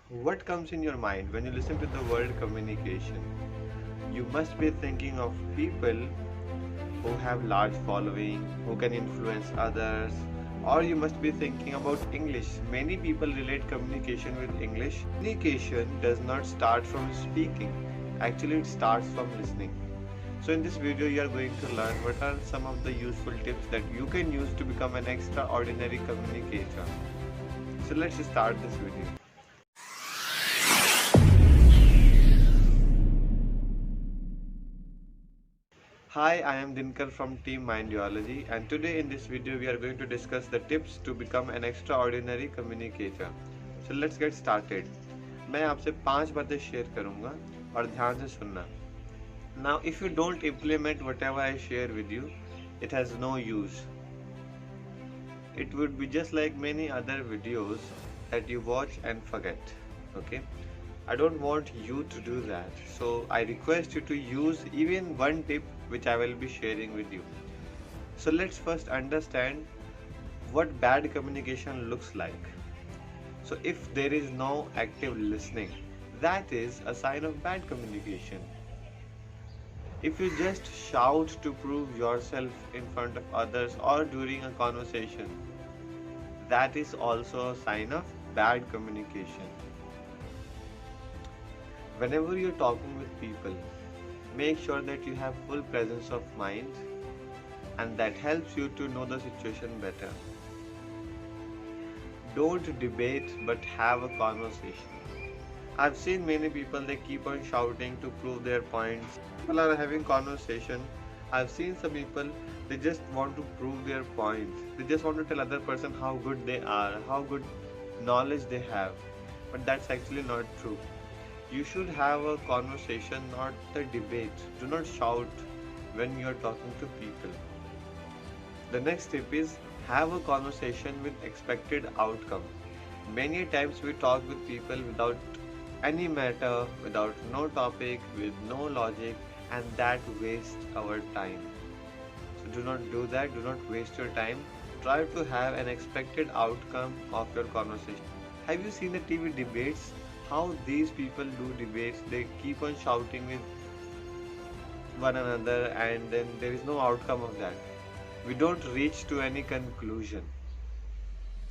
What comes in your mind when you listen to the word communication? You must be thinking of people who have large following, who can influence others, or you must be thinking about English. Many people relate communication with English. Communication does not start from speaking. Actually, it starts from listening. So in this video, you are going to learn what are some of the useful tips that you can use to become an extraordinary communicator. So let's start this video. Hi, I am Dinkar from Team Mindiology, and today in this video we are going to discuss the tips to become an extraordinary communicator. So let's get started. मैं आपसे 5 बातें share करूंगा और ध्यान से सुनना. Now if you don't implement whatever I share with you, it has no use. It would be just like many other videos that you watch and forget. Okay? I don't want you to do that. So I request you to use even one tip which I will be sharing with you. So let's first understand what bad communication looks like. So if there is no active listening, that is a sign of bad communication. If you just shout to prove yourself in front of others or during a conversation, that is also a sign of bad communication. Whenever you're talking with people, make sure that you have full presence of mind, and that helps you to know the situation better. Don't debate but have a conversation. I've seen many people, they keep on shouting to prove their points. People are having conversation. I've seen some people, they just want to prove their points. They just want to tell other person how good they are, how good knowledge they have. But that's actually not true. You should have a conversation, not a debate. Do not shout when you are talking to people. The next tip is have a conversation with expected outcome. Many times we talk with people without any matter, without no topic, with no logic, and that wastes our time. So do not do that. Do not waste your time. Try to have an expected outcome of your conversation. Have you seen the TV debates? How these people do debates, they keep on shouting with one another and then there is no outcome of that. We don't reach to any conclusion.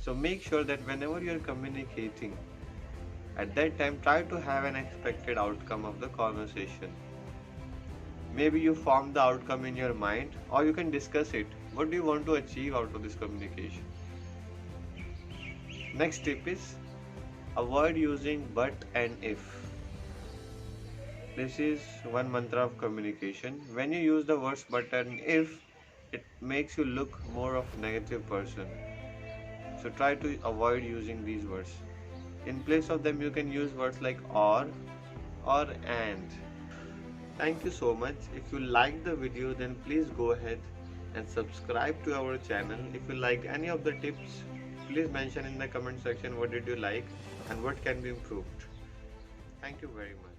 So make sure that whenever you are communicating, at that time try to have an expected outcome of the conversation. Maybe you form the outcome in your mind or you can discuss it. What do you want to achieve out of this communication? Next tip is avoid using but and if. This is one mantra of communication. When you use the words but and if, it makes you look more of a negative person. So try to avoid using these words. In place of them, you can use words like or and. Thank you so much. If you liked the video, then please go ahead and subscribe to our channel. If you liked any of the tips, please mention in the comment section what did you like and what can be improved. Thank you very much.